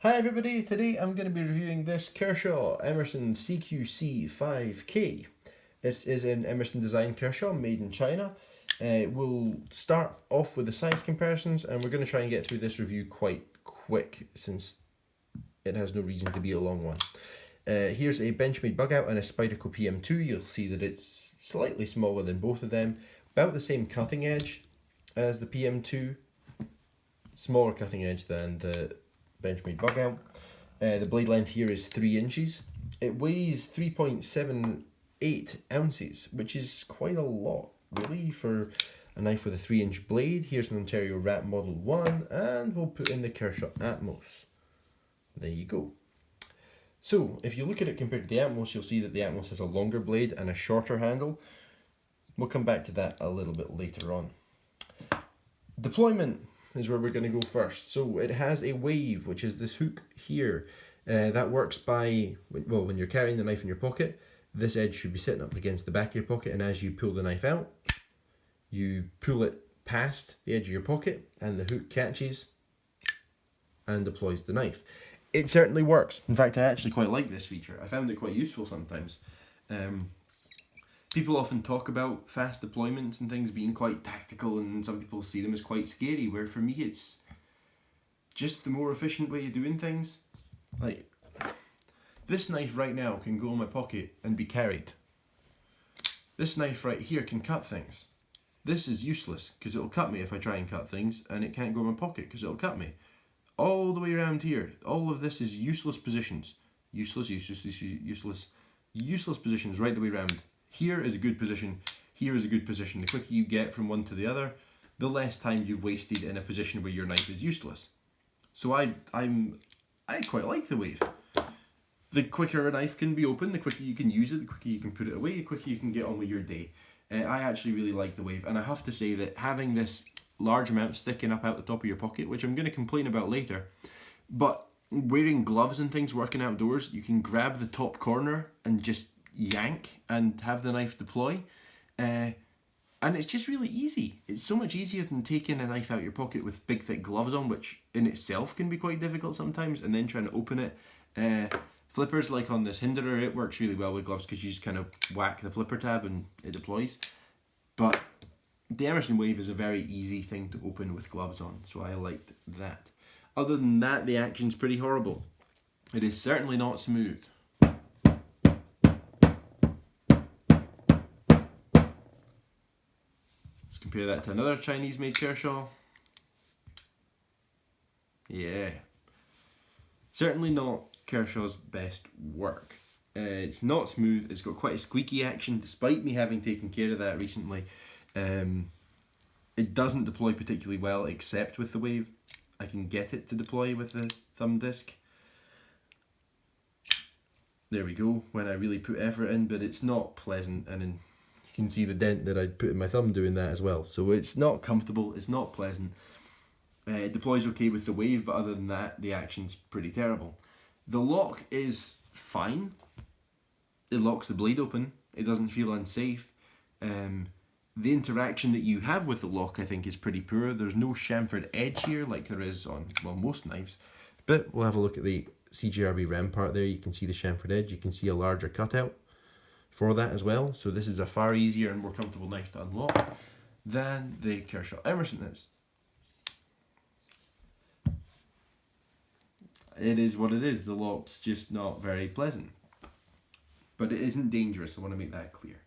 Hi everybody, today I'm going to be reviewing this Kershaw Emerson CQC-5K. This is an Emerson design Kershaw made in China. We'll start off with the size comparisons and we're going to try and get through this review quite quick since it has no reason to be a long one. Here's a Benchmade bug out and a Spyderco PM2. You'll see that it's slightly smaller than both of them, about the same cutting edge as the PM2, smaller cutting edge than the Benchmade bug out. The blade length here is 3 inches. It weighs 3.78 ounces, which is quite a lot, really, for a knife with a 3-inch blade. Here's an Ontario Rat Model 1, and we'll put in the Kershaw Atmos. There you go. So, if you look at it compared to the Atmos, you'll see that the Atmos has a longer blade and a shorter handle. We'll come back to that a little bit later on. Deployment is where we're going to go first. So it has a wave, which is this hook here. That works by, well, when you're carrying the knife in your pocket, this edge should be sitting up against the back of your pocket, and as you pull the knife out, you pull it past the edge of your pocket, and the hook catches and deploys the knife. It certainly works. In fact, I actually quite like this feature. I found it quite useful sometimes. People often talk about fast deployments and things being quite tactical, and some people see them as quite scary, where for me it's just the more efficient way of doing things. Like, this knife right now can go in my pocket and be carried. This knife right here can cut things. This is useless because it'll cut me if I try and cut things, and it can't go in my pocket because it'll cut me. All the way around here, all of this is useless positions. Useless positions right the way around. Here is a good position, here is a good position. The quicker you get from one to the other, the less time you've wasted in a position where your knife is useless. So I quite like the wave. The quicker a knife can be open, the quicker you can use it, the quicker you can put it away, the quicker you can get on with your day. I actually really like the wave, and I have to say that having this large amount sticking up out the top of your pocket, which I'm going to complain about later, but wearing gloves and things working outdoors, you can grab the top corner and just yank and have the knife deploy, and it's just really easy. It's so much easier than taking a knife out of your pocket with big thick gloves on, which in itself can be quite difficult sometimes, and then trying to open it. Flippers, like on this Hinderer, it works really well with gloves because you just kind of whack the flipper tab and it deploys. But the Emerson Wave is a very easy thing to open with gloves on, so I liked that. Other than that, the action's pretty horrible. It is certainly not smooth. Let's compare that to another Chinese-made Kershaw. Yeah. Certainly not Kershaw's best work. It's not smooth, it's got quite a squeaky action, despite me having taken care of that recently. It doesn't deploy particularly well, except with the wave. I can get it to deploy with the thumb disc. There we go, when I really put effort in, but it's not pleasant, and you can see the dent that I put in my thumb doing that as well. So it's not comfortable, it's not pleasant. It deploys okay with the wave, but other than that, the action's pretty terrible. The lock is fine. It locks the blade open. It doesn't feel unsafe. The interaction that you have with the lock, I think, is pretty poor. There's no chamfered edge here like there is on, well, most knives. But we'll have a look at the CGRB RAM part there. You can see the chamfered edge. You can see a larger cutout for that as well. So this is a far easier and more comfortable knife to unlock than the Kershaw Emerson is. It is what it is. The lock's just not very pleasant. But it isn't dangerous, I want to make that clear.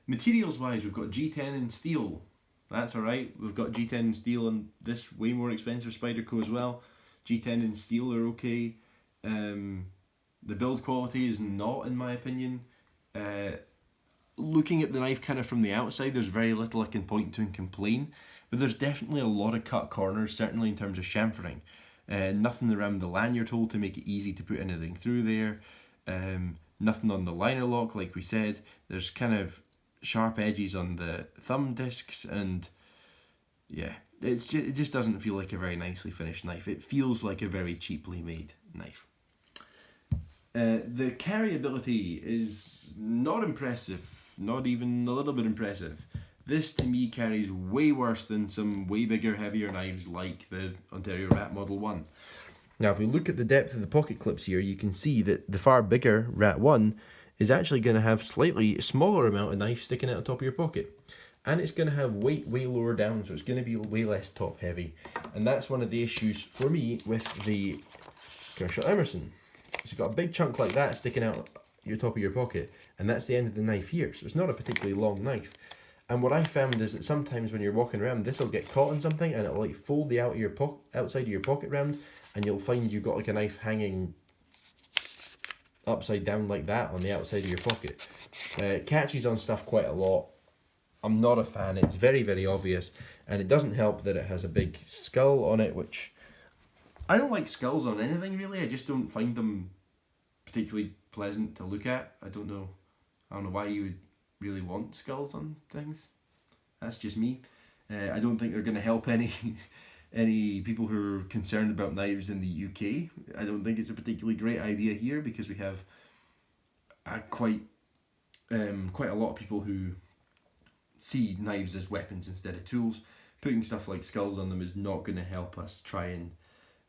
Materials wise, we've got G10 in steel. That's alright. We've got G10 in steel and this way more expensive Spyderco as well. G10 in steel are okay. The build quality is not, in my opinion. Looking at the knife kind of from the outside, there's very little I can point to and complain. But there's definitely a lot of cut corners, certainly in terms of chamfering. Nothing around the lanyard hole to make it easy to put anything through there. Nothing on the liner lock, like we said. There's kind of sharp edges on the thumb discs, and yeah, it just doesn't feel like a very nicely finished knife. It feels like a very cheaply made knife. The carryability is not impressive, not even a little bit impressive. This to me carries way worse than some way bigger, heavier knives like the Ontario Rat Model 1. Now, if we look at the depth of the pocket clips here, you can see that the far bigger Rat 1 is actually going to have slightly smaller amount of knife sticking out the top of your pocket. And it's going to have weight way lower down, so it's going to be way less top heavy. And that's one of the issues for me with the Kershaw Emerson. So you've got a big chunk like that sticking out your top of your pocket, and that's the end of the knife here. So it's not a particularly long knife. And what I found is that sometimes when you're walking around, this will get caught in something and it'll like fold the outside of your pocket round, and you'll find you've got like a knife hanging upside down like that on the outside of your pocket. It catches on stuff quite a lot. I'm not a fan. It's very, very obvious, and it doesn't help that it has a big skull on it, which I don't like skulls on anything really. I just don't find them particularly pleasant to look at. I don't know why you would really want skulls on things. That's just me. I don't think they're going to help any people who are concerned about knives in the UK. I don't think it's a particularly great idea here, because we have quite a lot of people who see knives as weapons instead of tools. Putting stuff like skulls on them is not going to help us try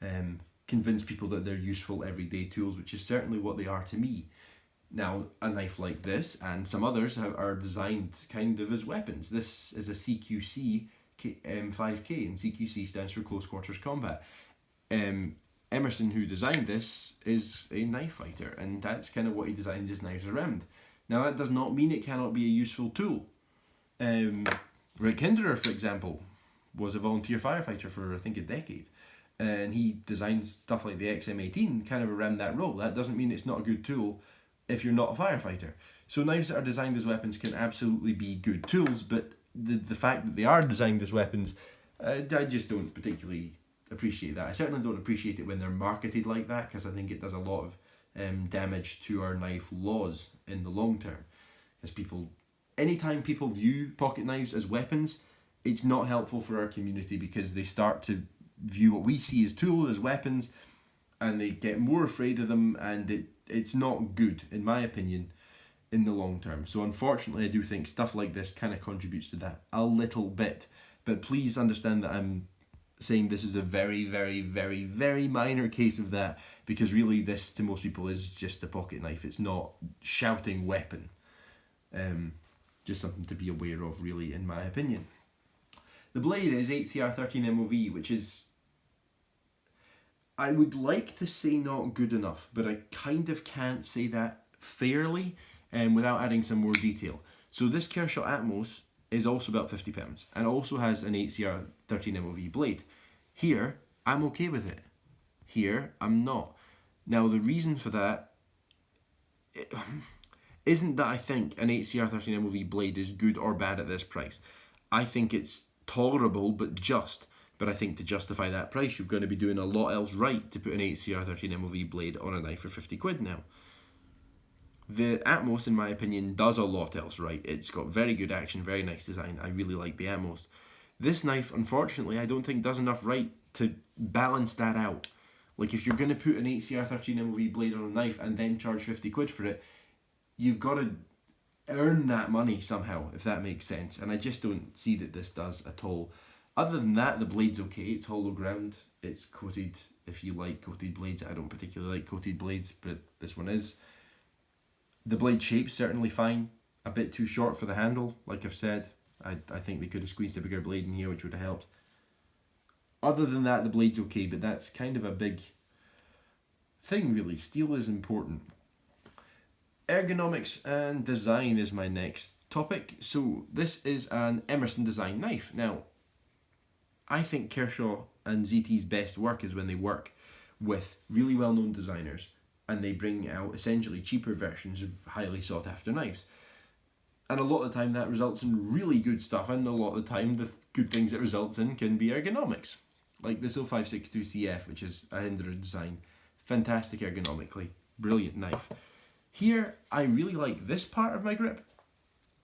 and convince people that they're useful everyday tools, which is certainly what they are to me. Now, a knife like this and some others are designed kind of as weapons. This is a CQC-5K, and CQC stands for Close Quarters Combat. Emerson, who designed this, is a knife fighter, and that's kind of what he designed his knives around. Now, that does not mean it cannot be a useful tool. Rick Hinderer, for example, was a volunteer firefighter for I think a decade, and he designed stuff like the XM18 kind of around that role. That doesn't mean it's not a good tool if you're not a firefighter. So knives that are designed as weapons can absolutely be good tools, but the fact that they are designed as weapons, I just don't particularly appreciate that. I certainly don't appreciate it when they're marketed like that, because I think it does a lot of damage to our knife laws in the long term. As anytime people view pocket knives as weapons, it's not helpful for our community, because they start to view what we see as tools as weapons, and they get more afraid of them, and it's not good, in my opinion, in the long term. So unfortunately, I do think stuff like this kind of contributes to that a little bit. But please understand that I'm saying this is a very, very, very, very minor case of that, because really this to most people is just a pocket knife. It's not shouting weapon. Just something to be aware of, really, in my opinion. The blade is 8CR13 MOV, which is, I would like to say not good enough, but I kind of can't say that fairly without adding some more detail. So this Kershaw Atmos is also about £50 and also has an 8CR13 MOV blade. Here, I'm okay with it. Here, I'm not. Now, the reason for that isn't that I think an 8CR13 MOV blade is good or bad at this price. I think it's tolerable but just. But I think to justify that price, you've got to be doing a lot else right to put an 8CR13 MOV blade on a knife for 50 quid now. The Atmos, in my opinion, does a lot else right. It's got very good action, very nice design. I really like the Atmos. This knife, unfortunately, I don't think does enough right to balance that out. Like, if you're going to put an 8CR13 MOV blade on a knife and then charge 50 quid for it, you've got to earn that money somehow, if that makes sense. And I just don't see that this does at all. Other than that, the blade's okay. It's hollow ground. It's coated, if you like coated blades. I don't particularly like coated blades, but this one is. The blade shape's certainly fine. A bit too short for the handle, like I've said. I think they could have squeezed a bigger blade in here, which would have helped. Other than that, the blade's okay, but that's kind of a big thing, really. Steel is important. Ergonomics and design is my next topic. So this is an Emerson design knife. Now, I think Kershaw and ZT's best work is when they work with really well-known designers and they bring out essentially cheaper versions of highly sought-after knives. And a lot of the time that results in really good stuff, and a lot of the time the good things it results in can be ergonomics. Like this 0562CF, which is a Hinderer design. Fantastic ergonomically, brilliant knife. Here, I really like this part of my grip.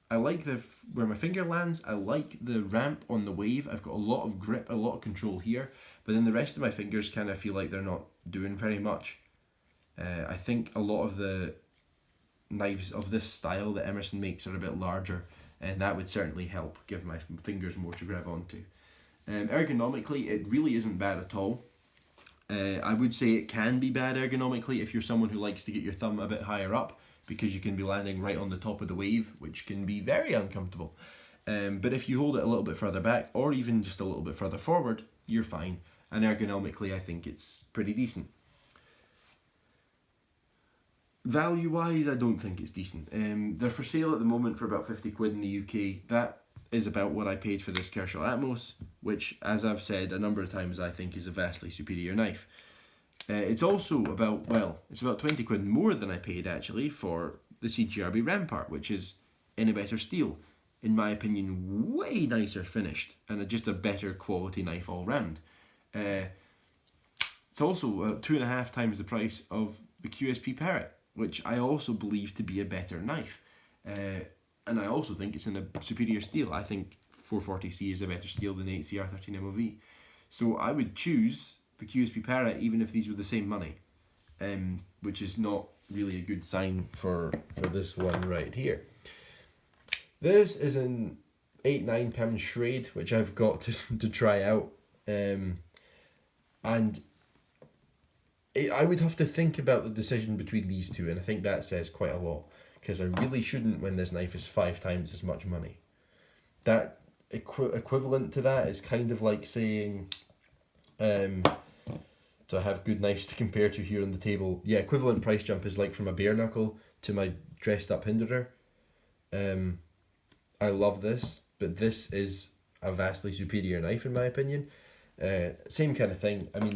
I like where my finger lands. I like the ramp on the wave. I've got a lot of grip, a lot of control here, but then the rest of my fingers kind of feel like they're not doing very much. I think a lot of the knives of this style that Emerson makes are a bit larger, and that would certainly help give my fingers more to grab onto. Ergonomically, it really isn't bad at all. I would say it can be bad ergonomically if you're someone who likes to get your thumb a bit higher up, because you can be landing right on the top of the wave, which can be very uncomfortable. But if you hold it a little bit further back, or even just a little bit further forward, you're fine. And ergonomically, I think it's pretty decent. Value-wise, I don't think it's decent. They're for sale at the moment for about 50 quid in the UK. That is about what I paid for this Kershaw Atmos, which, as I've said a number of times, I think is a vastly superior knife. It's also about, well, it's about 20 quid more than I paid actually for the CGRB Rampart, which is in a better steel. In my opinion, way nicer finished, and just a better quality knife all round. It's also 2.5 times the price of the QSP Parrot, which I also believe to be a better knife. And I also think it's in a superior steel. I think 440C is a better steel than 8CR13 MOV. So I would choose the QSP Parrot even if these were the same money, which is not really a good sign for this one right here. This is an 8-9 pound Schrade, which I've got to try out. And I would have to think about the decision between these two, and I think that says quite a lot, because I really shouldn't when this knife is 5 times as much money. That equivalent to that is kind of like saying, so I have good knives to compare to here on the table. Yeah, equivalent price jump is like from a bare knuckle to my dressed up Hinderer. I love this, but this is a vastly superior knife in my opinion. Same kind of thing. I mean,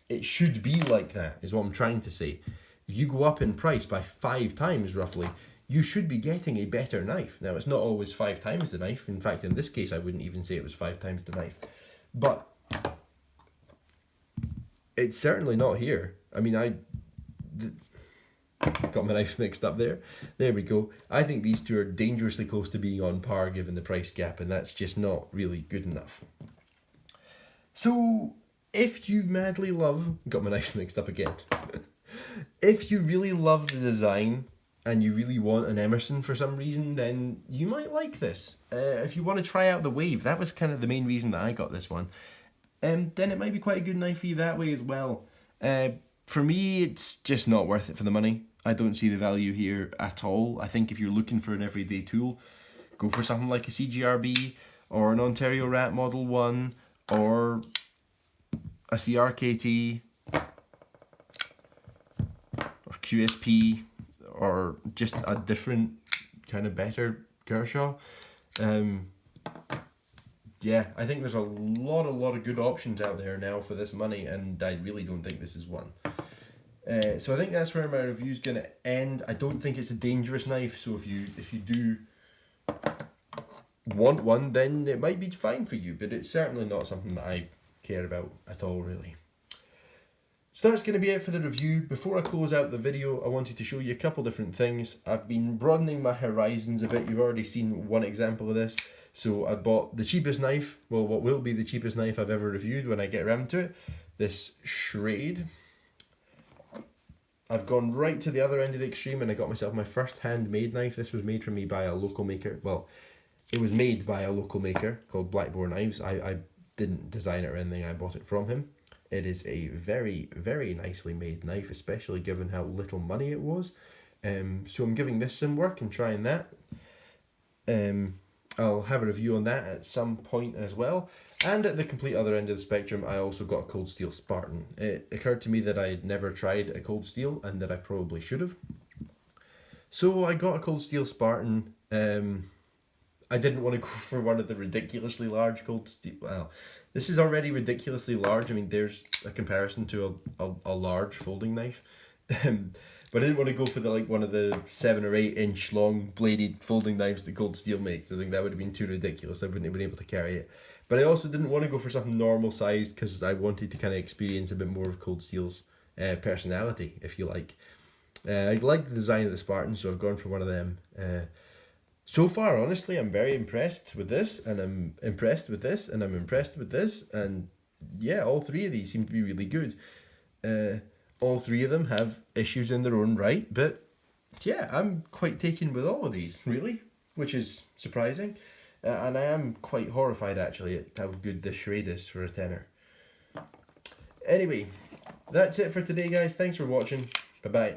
it should be like that, is what I'm trying to say. If you go up in price by 5 times roughly, you should be getting a better knife. Now, it's not always 5 times the knife. In fact, in this case, I wouldn't even say it was 5 times the knife. But it's certainly not here. I mean, got my knives mixed up there. There we go. I think these two are dangerously close to being on par given the price gap, and that's just not really good enough. So, if you madly love... Got my knives mixed up again. If you really love the design and you really want an Emerson for some reason, then you might like this. If you want to try out the Wave, that was kind of the main reason that I got this one. Then it might be quite a good knife for you that way as well. For me, it's just not worth it for the money. I don't see the value here at all. I think if you're looking for an everyday tool, go for something like a CGRB or an Ontario Rat Model 1 or a CRKT or QSP or just a different kind of better Kershaw. Yeah, I think there's a lot of good options out there now for this money, and I really don't think this is one. So I think that's where my review's going to end. I don't think it's a dangerous knife, so if you do want one, then it might be fine for you, but it's certainly not something that I care about at all, really. So that's going to be it for the review. Before I close out the video, I wanted to show you a couple different things. I've been broadening my horizons a bit. You've already seen one example of this. So I bought the cheapest knife, well, what will be the cheapest knife I've ever reviewed when I get around to it, this Schrade. I've gone right to the other end of the extreme and I got myself my first handmade knife. This was made for me by a local maker. Well, it was made by a local maker called Blackboard Knives. I didn't design it or anything, I bought it from him. It is a very, very nicely made knife, especially given how little money it was. So I'm giving this some work and trying that. I'll have a review on that at some point as well. And at the complete other end of the spectrum, I also got a Cold Steel Spartan. It occurred to me that I'd never tried a Cold Steel and that I probably should have. So I got a Cold Steel Spartan. I didn't want to go for one of the ridiculously large Cold Steel. Well, this is already ridiculously large. I mean, there's a comparison to a large folding knife. But I didn't want to go for one of the 7 or 8 inch long bladed folding knives that Cold Steel makes. I think that would have been too ridiculous. I wouldn't have been able to carry it. But I also didn't want to go for something normal sized because I wanted to kind of experience a bit more of Cold Steel's personality, if you like. I like the design of the Spartan, so I've gone for one of them. So far, honestly, I'm very impressed with this, and I'm impressed with this, and I'm impressed with this, and yeah, all 3 of these seem to be really good. All 3 of them have issues in their own right, but yeah, I'm quite taken with all of these, really, which is surprising. And I am quite horrified, actually, at how good this Schrade is for a tenner. Anyway, That's it for today, guys. Thanks for watching. Bye-bye.